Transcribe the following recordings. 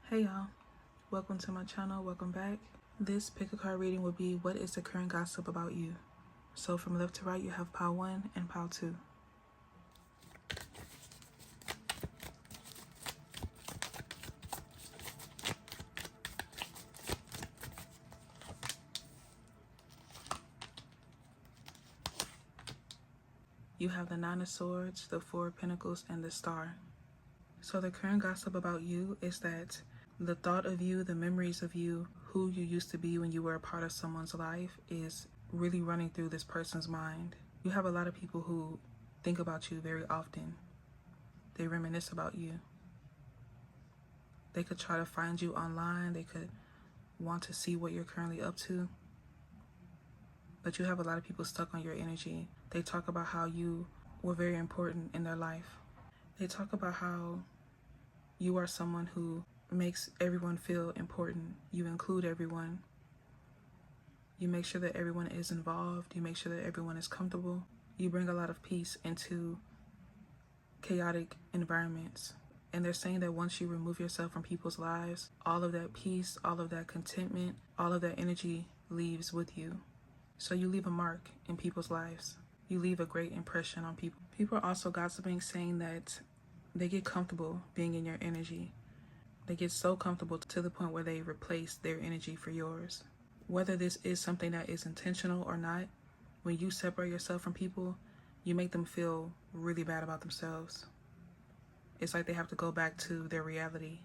Hey y'all, welcome to my channel, welcome back. This pick a card reading will be what is the current gossip about you. So from left to right you have pile 1 and pile 2. You have the 9 of Swords, the 4 of Pentacles, and the Star. So the current gossip about you is that the thought of you, the memories of you, who you used to be when you were a part of someone's life is really running through this person's mind. You have a lot of people who think about you very often. They reminisce about you. They could try to find you online. They could want to see what you're currently up to. But you have a lot of people stuck on your energy. They talk about how you were very important in their life. They talk about how you are someone who makes everyone feel important. You include everyone. You make sure that everyone is involved. You make sure that everyone is comfortable. You bring a lot of peace into chaotic environments. And they're saying that once you remove yourself from people's lives, all of that peace, all of that contentment, all of that energy leaves with you. So you leave a mark in people's lives. You leave a great impression on people. People are also gossiping, saying that they get comfortable being in your energy. They get so comfortable to the point where they replace their energy for yours. Whether this is something that is intentional or not, when you separate yourself from people, you make them feel really bad about themselves. It's like they have to go back to their reality.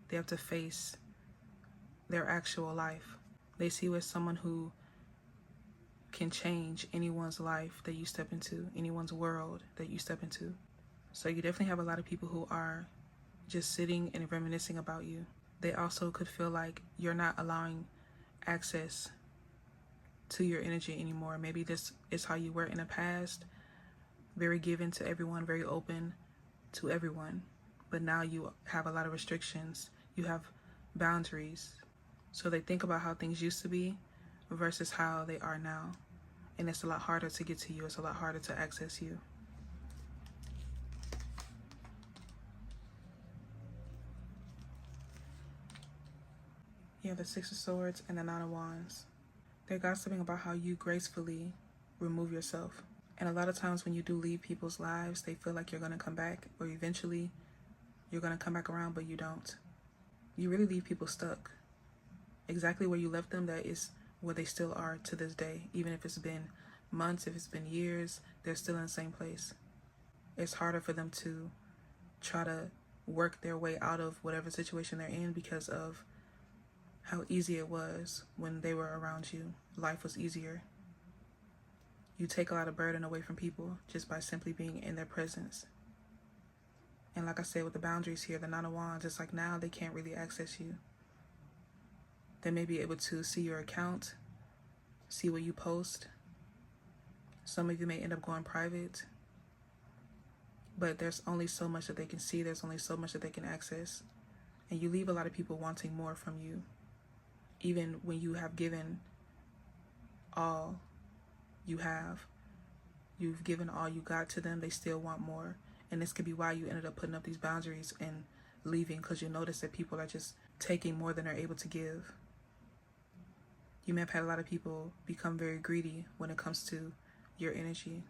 They have to face their actual life. They see you as someone who can change anyone's life that you step into, anyone's world that you step into. So you definitely have a lot of people who are just sitting and reminiscing about you. They also could feel like you're not allowing access to your energy anymore. Maybe this is how you were in the past, very given to everyone, very open to everyone. But now you have a lot of restrictions. You have boundaries. So they think about how things used to be versus how they are now. And it's a lot harder to get to you. It's a lot harder to access you. You have the 6 of Swords and the 9 of Wands. They're gossiping about how you gracefully remove yourself. And a lot of times when you do leave people's lives, they feel like you're going to come back, or eventually you're going to come back around, but you don't. You really leave people stuck. Exactly where you left them, that is where they still are to this day. Even if it's been months, if it's been years, they're still in the same place. It's harder for them to try to work their way out of whatever situation they're in because of how easy it was when they were around you. Life was easier. You take a lot of burden away from people just by simply being in their presence. And like I said, with the boundaries here, the 9 of Wands, it's like now they can't really access you. They may be able to see your account, see what you post. Some of you may end up going private. But there's only so much that they can see. There's only so much that they can access. And you leave a lot of people wanting more from you. Even when you have given all you have, you've given all you got to them, they still want more. And this could be why you ended up putting up these boundaries and leaving, because you notice that people are just taking more than they're able to give. You may have had a lot of people become very greedy when it comes to your energy.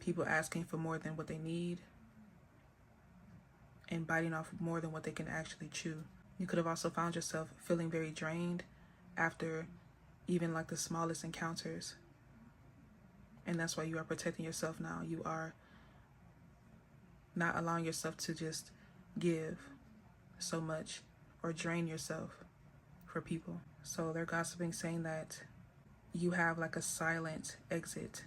People asking for more than what they need and biting off more than what they can actually chew. You could have also found yourself feeling very drained after even like the smallest encounters. And that's why you are protecting yourself now. You are not allowing yourself to just give so much or drain yourself for people. So they're gossiping, saying that you have like a silent exit.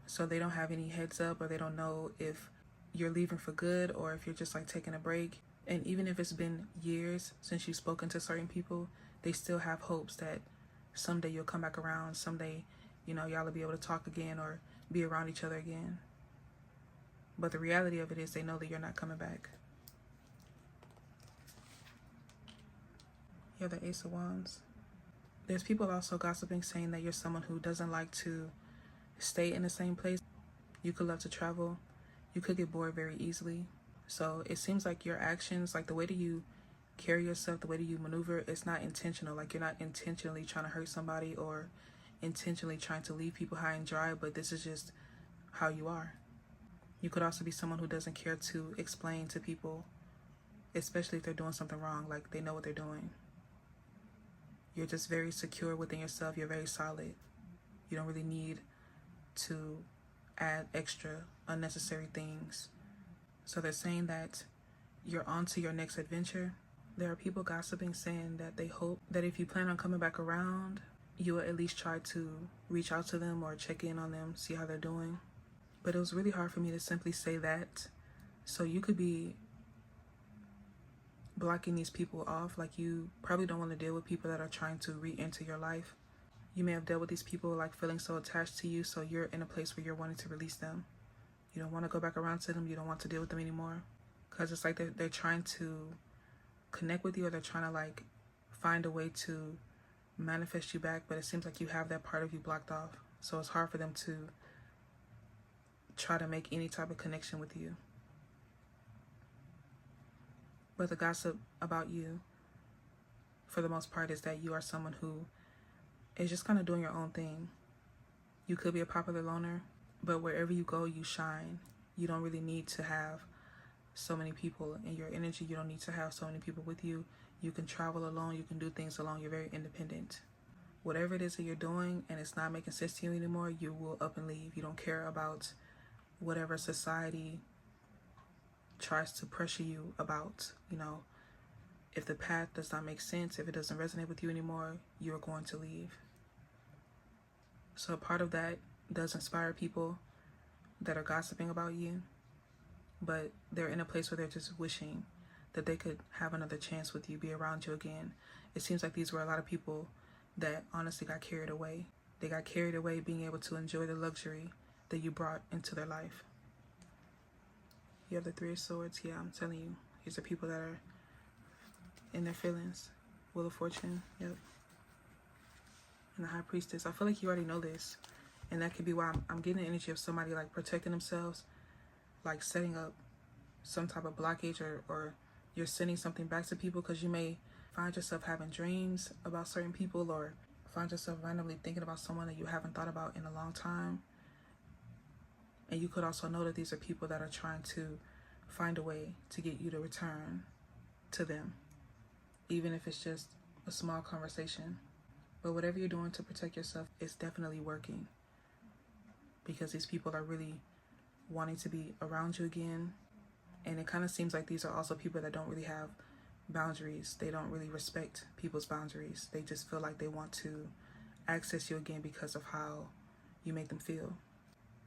So they don't have any heads up, or they don't know if you're leaving for good or if you're just like taking a break. And even if it's been years since you've spoken to certain people, they still have hopes that someday you'll come back around. Someday, you know, y'all will be able to talk again or be around each other again. But the reality of it is they know that you're not coming back. You have the Ace of Wands. There's people also gossiping, saying that you're someone who doesn't like to stay in the same place. You could love to travel. You could get bored very easily. So it seems like your actions, like the way that you carry yourself, the way that you maneuver, it's not intentional. Like you're not intentionally trying to hurt somebody or intentionally trying to leave people high and dry, but this is just how you are. You could also be someone who doesn't care to explain to people, especially if they're doing something wrong, like they know what they're doing. You're just very secure within yourself. You're very solid. You don't really need to add extra unnecessary things. So they're saying that you're on to your next adventure. There are people gossiping saying that they hope that if you plan on coming back around, you will at least try to reach out to them or check in on them, see how they're doing. But it was really hard for me to simply say that. So you could be blocking these people off. Like you probably don't want to deal with people that are trying to re-enter your life. You may have dealt with these people like feeling so attached to you, so you're in a place where you're wanting to release them. You don't want to go back around to them. You don't want to deal with them anymore. Because it's like they're trying to connect with you, or they're trying to like find a way to manifest you back, but it seems like you have that part of you blocked off. So it's hard for them to try to make any type of connection with you. But the gossip about you, for the most part, is that you are someone who is just kind of doing your own thing. You could be a popular loner, but wherever you go, you shine. You don't really need to have so many people in your energy. You don't need to have so many people with you. You can travel alone. You can do things alone. You're very independent. Whatever it is that you're doing and it's not making sense to you anymore, you will up and leave. You don't care about whatever society tries to pressure you about. You know, if the path does not make sense, if it doesn't resonate with you anymore, you're going to leave. So part of that does inspire people that are gossiping about you, but they're in a place where they're just wishing that they could have another chance with you, be around you again. It seems like these were a lot of people that honestly got carried away. They got carried away being able to enjoy the luxury that you brought into their life. You have the Three of Swords. Yeah, I'm telling you, these are people that are in their feelings. Wheel of Fortune. Yep. And the High Priestess. I feel like you already know this, and that could be why I'm getting the energy of somebody like protecting themselves, like setting up some type of blockage, or you're sending something back to people, because you may find yourself having dreams about certain people, or find yourself randomly thinking about someone that you haven't thought about in a long time. And you could also know that these are people that are trying to find a way to get you to return to them, even if it's just a small conversation. But whatever you're doing to protect yourself is definitely working, because these people are really wanting to be around you again. And it kind of seems like these are also people that don't really have boundaries. They don't really respect people's boundaries. They just feel like they want to access you again because of how you make them feel.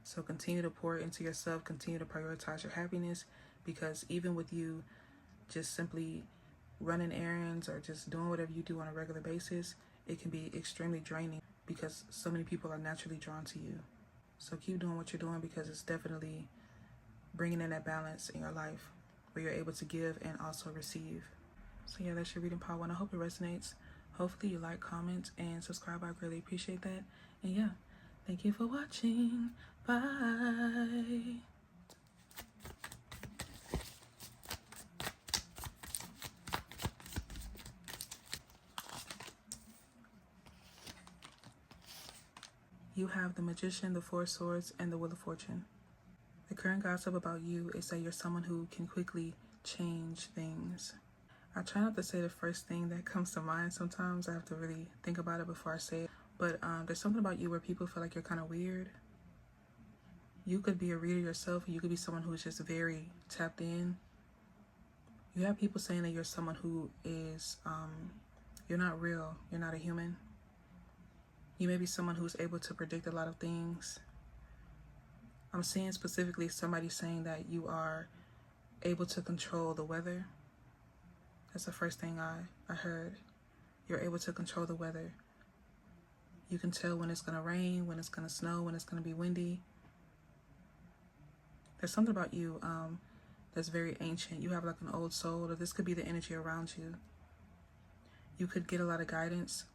So continue to pour into yourself, continue to prioritize your happiness, because even with you just simply running errands or just doing whatever you do on a regular basis, it can be extremely draining because so many people are naturally drawn to you. So keep doing what you're doing, because it's definitely bringing in that balance in your life where you're able to give and also receive. So yeah, that's your reading part one. I hope it resonates. Hopefully you like, comment, and subscribe. I really appreciate that. And yeah, thank you for watching. Bye. You have the Magician, the Four of Swords, and the Wheel of Fortune. The current gossip about you is that you're someone who can quickly change things. I try not to say the first thing that comes to mind. Sometimes I have to really think about it before I say it. But there's something about you where people feel like you're kind of weird. You could be a reader yourself. You could be someone who's just very tapped in. You have people saying that you're someone who is, you're not real. You're not a human. You may be someone who's able to predict a lot of things. I'm seeing specifically somebody saying that you are able to control the weather. That's the first thing I heard. You're able to control the weather. You can tell when it's going to rain, when it's going to snow, when it's going to be windy. There's something about you that's very ancient. You have like an old soul, or this could be the energy around you. You could get a lot of guidance,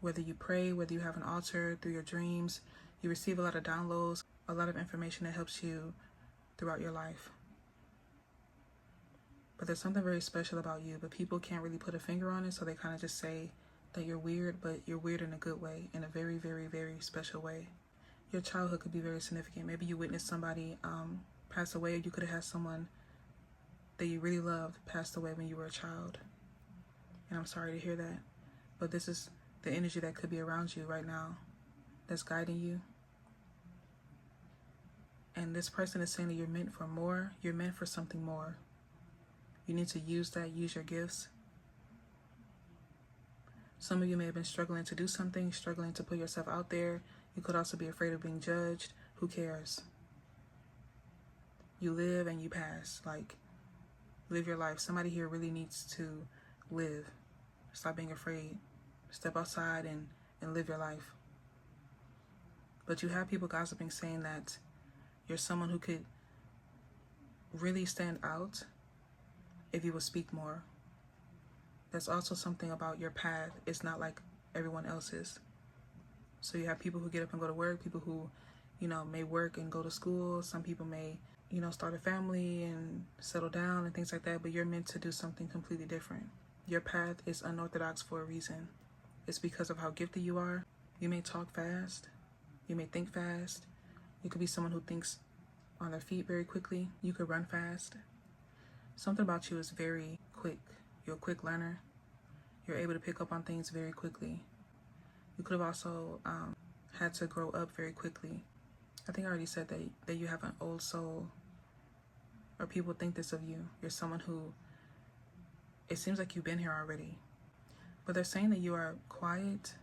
whether you pray, whether you have an altar, through your dreams. You receive a lot of downloads, a lot of information that helps you throughout your life. But there's something very special about you, but people can't really put a finger on it, so they kind of just say that you're weird, but you're weird in a good way, in a very, very, very special way. Your childhood could be very significant. Maybe you witnessed somebody pass away, or you could have had someone that you really loved passed away when you were a child. And I'm sorry to hear that. But this is the energy that could be around you right now that's guiding you. And this person is saying that you're meant for more. You're meant for something more. You need to use that, use your gifts. Some of you may have been struggling to do something, struggling to put yourself out there. You could also be afraid of being judged. Who cares? You live and you pass. Like, live your life. Somebody here really needs to live. Stop being afraid. Step outside and live your life. But you have people gossiping, saying that you're someone who could really stand out if you would speak more. That's also something about your path. It's not like everyone else's. So you have people who get up and go to work, people who, may work and go to school. Some people may, start a family and settle down and things like that, but you're meant to do something completely different. Your path is unorthodox for a reason. It's because of how gifted you are. You may talk fast. You may think fast. You could be someone who thinks on their feet very quickly. You could run fast. Something about you is very quick. You're a quick learner. You're able to pick up on things very quickly. You could have also had to grow up very quickly. I think I already said that you have an old soul, or people think this of you. You're someone who, it seems like you've been here already. But they're saying that you are quiet,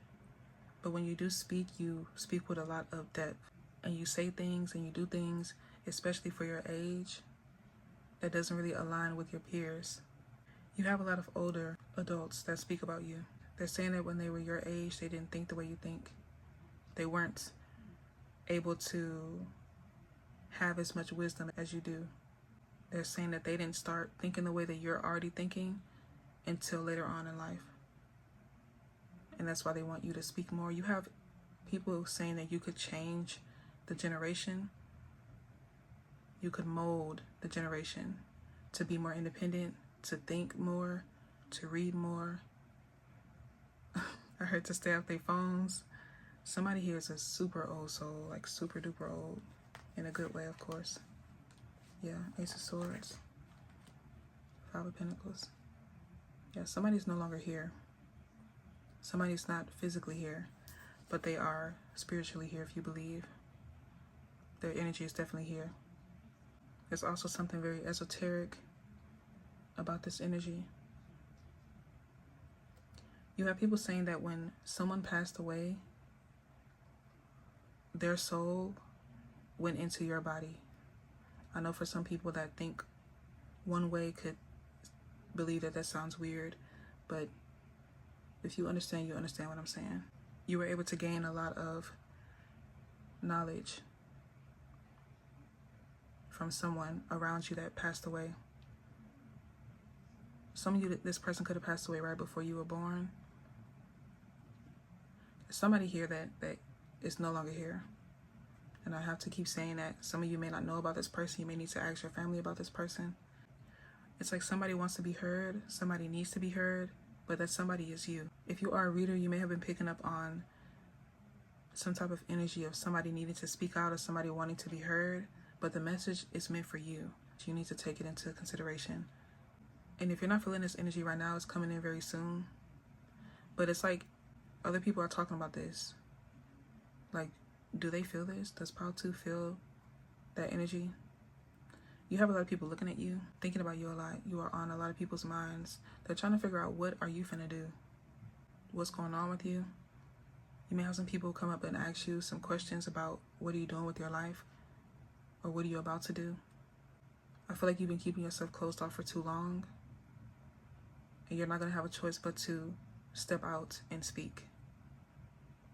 but when you do speak, you speak with a lot of depth. And you say things and you do things, especially for your age, that doesn't really align with your peers. You have a lot of older adults that speak about you. They're saying that when they were your age, they didn't think the way you think. They weren't able to have as much wisdom as you do. They're saying that they didn't start thinking the way that you're already thinking until later on in life. And that's why they want you to speak more. You have people saying that you could change the generation. You could mold the generation to be more independent, to think more, to read more. I heard to stay off their phones. Somebody here is a super old soul, like super duper old, in a good way, of course. Yeah, Ace of Swords, Five of Pentacles. Yeah, somebody's no longer here. Somebody's not physically here, but they are spiritually here if you believe. Their energy is definitely here. There's also something very esoteric about this energy. You have people saying that when someone passed away, their soul went into your body. I know for some people that think one way could believe that that sounds weird, but if you understand, you understand what I'm saying. You were able to gain a lot of knowledge from someone around you that passed away. Some of you, this person could have passed away right before you were born. There's somebody here that is no longer here. And I have to keep saying that. Some of you may not know about this person. You may need to ask your family about this person. It's like somebody wants to be heard. Somebody needs to be heard. But that somebody is you. If you are a reader, you may have been picking up on some type of energy of somebody needing to speak out or somebody wanting to be heard. But the message is meant for you. You need to take it into consideration. And if you're not feeling this energy right now, it's coming in very soon. But it's like other people are talking about this. Like, do they feel this? Does Pile 2 feel that energy? You have a lot of people looking at you, thinking about you a lot. You are on a lot of people's minds. They're trying to figure out, what are you finna do? What's going on with you? You may have some people come up and ask you some questions about what are you doing with your life? Or what are you about to do? I feel like you've been keeping yourself closed off for too long. And you're not gonna have a choice but to step out and speak.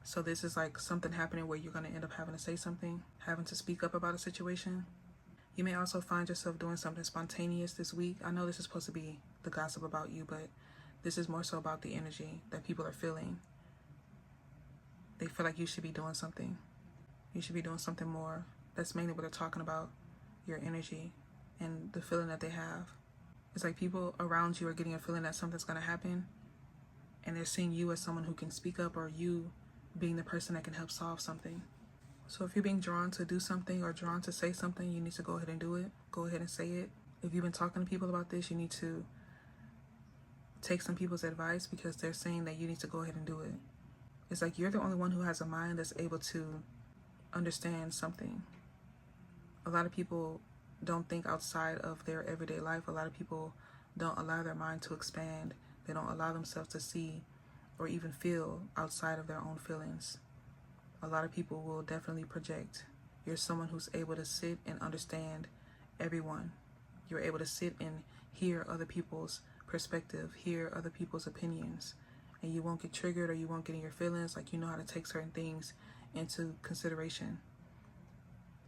So this is like something happening where you're gonna end up having to say something, having to speak up about a situation. You may also find yourself doing something spontaneous this week. I know this is supposed to be the gossip about you, but this is more so about the energy that people are feeling. They feel like you should be doing something. You should be doing something more. That's mainly what they're talking about, your energy and the feeling that they have. It's like people around you are getting a feeling that something's going to happen, and they're seeing you as someone who can speak up, or you being the person that can help solve something. So if you're being drawn to do something or drawn to say something, you need to go ahead and do it. Go ahead and say it. If you've been talking to people about this, you need to take some people's advice, because they're saying that you need to go ahead and do it. It's like you're the only one who has a mind that's able to understand something. A lot of people don't think outside of their everyday life. A lot of people don't allow their mind to expand. They don't allow themselves to see or even feel outside of their own feelings. A lot of people will definitely project. You're someone who's able to sit and understand everyone. You're able to sit and hear other people's perspective, hear other people's opinions, and you won't get triggered or you won't get in your feelings. Like, you know how to take certain things into consideration.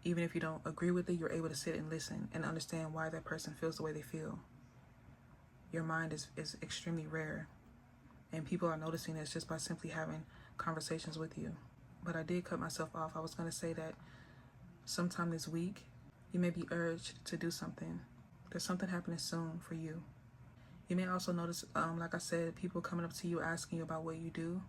Even if you don't agree with it, you're able to sit and listen and understand why that person feels the way they feel. Your mind is extremely rare, and people are noticing this just by simply having conversations with you. But I did cut myself off. I was going to say that sometime this week, you may be urged to do something. There's something happening soon for you. You may also notice, like I said, people coming up to you asking you about what you do,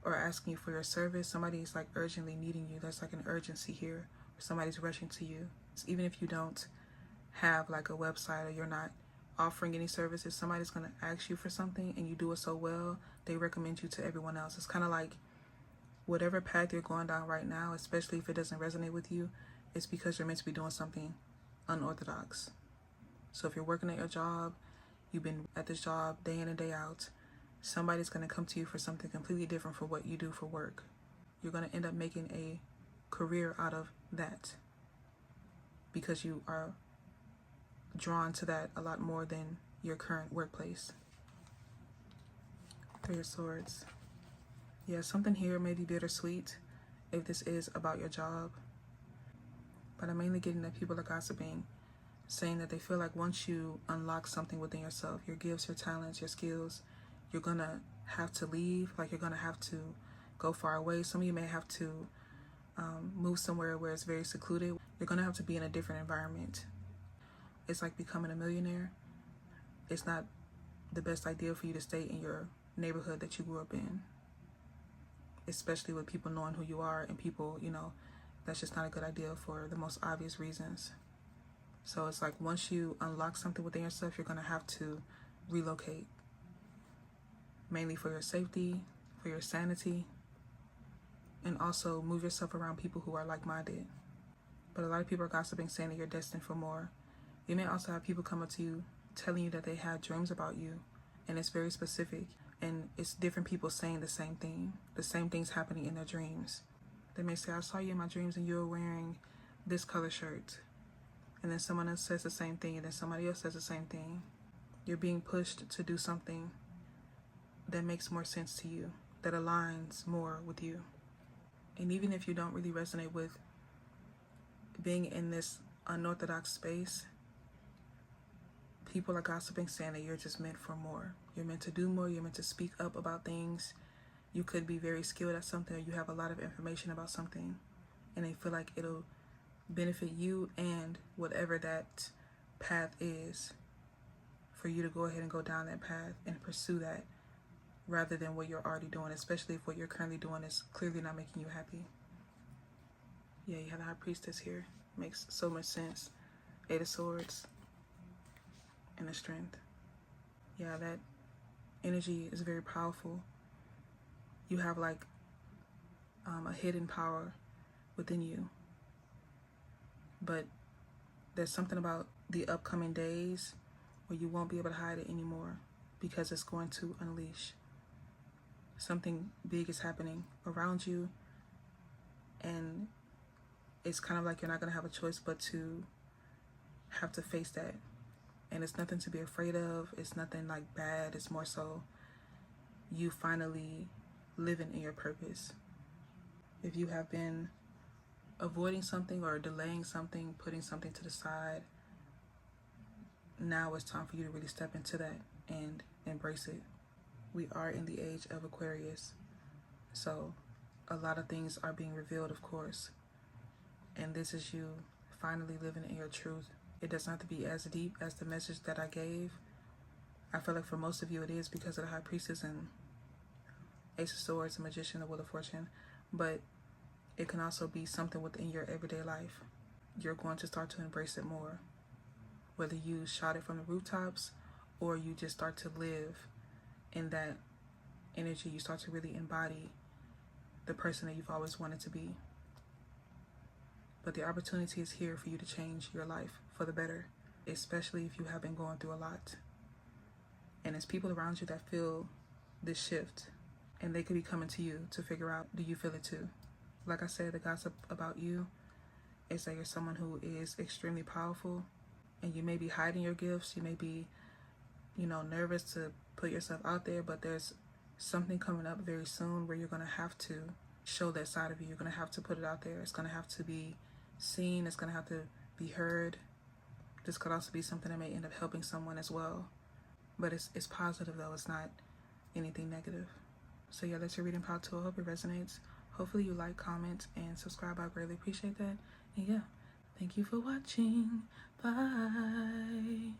or asking you for your service. Somebody's like urgently needing you. There's like an urgency here. Somebody's rushing to you. Even if you don't have like a website, or you're not offering any services, somebody's going to ask you for something and you do it so well, they recommend you to everyone else. It's kind of like whatever path you're going down right now, especially if it doesn't resonate with you, it's because you're meant to be doing something unorthodox. So if you're working at your job, you've been at this job day in and day out, somebody's going to come to you for something completely different from what you do for work. You're going to end up making a career out of that, because you are drawn to that a lot more than your current workplace. Three of Swords. Yeah, something here may be bittersweet if this is about your job, but I'm mainly getting that people are gossiping, saying that they feel like once you unlock something within yourself, your gifts, your talents, your skills, you're gonna have to leave. Like, you're gonna have to go far away. Some of you may have to move somewhere where it's very secluded. You're gonna have to be in a different environment. It's like becoming a millionaire. It's not the best idea for you to stay in your neighborhood that you grew up in, especially with people knowing who you are, and people, you know, that's just not a good idea for the most obvious reasons. So it's like once you unlock something within yourself, you're gonna have to relocate, mainly for your safety, for your sanity, and also move yourself around people who are like-minded. But a lot of people are gossiping, saying that you're destined for more. You may also have people come up to you telling you that they had dreams about you, and it's very specific, and it's different people saying the same thing. The same thing's happening in their dreams. They may say, I saw you in my dreams and you were wearing this color shirt. And then someone else says the same thing, and then somebody else says the same thing. You're being pushed to do something that makes more sense to you, that aligns more with you. And even if you don't really resonate with being in this unorthodox space, people are gossiping, saying that you're just meant for more. You're meant to do more. You're meant to speak up about things. You could be very skilled at something, or you have a lot of information about something, and they feel like it'll benefit you and whatever that path is, for you to go ahead and go down that path and pursue that, rather than what you're already doing, especially if what you're currently doing is clearly not making you happy. Yeah, you have the High Priestess here. Makes so much sense. Eight of Swords and the Strength. Yeah, that energy is very powerful. You have like a hidden power within you, but there's something about the upcoming days where you won't be able to hide it anymore, because it's going to unleash. Something big is happening around you, and it's kind of like you're not going to have a choice but to have to face that. And it's nothing to be afraid of. It's nothing like bad. It's more so you finally living in your purpose. If you have been avoiding something or delaying something, putting something to the side, now it's time for you to really step into that and embrace it. We are in the age of Aquarius, so a lot of things are being revealed, of course, and this is you finally living in your truth, It doesn't have to be as deep as the message that I gave. I feel like for most of you it is because of the High Priestess and Ace of Swords, the Magician, the Wheel of Fortune. But it can also be something within your everyday life. You're going to start to embrace it more. Whether you shout it from the rooftops or you just start to live in that energy, you start to really embody the person that you've always wanted to be. But the opportunity is here for you to change your life for the better, especially if you have been going through a lot. And it's people around you that feel this shift, and they could be coming to you to figure out, do you feel it too? Like I said, the gossip about you is that you're someone who is extremely powerful, and you may be hiding your gifts. You may be, nervous to put yourself out there, but there's something coming up very soon where you're going to have to show that side of you. You're going to have to put it out there. It's going to have to be seen. It's going to have to be heard. This could also be something that may end up helping someone as well. But it's positive though. It's not anything negative. So yeah, that's your reading part 2. I hope it resonates. Hopefully you like, comment, and subscribe. I greatly appreciate that. And yeah, thank you for watching. Bye.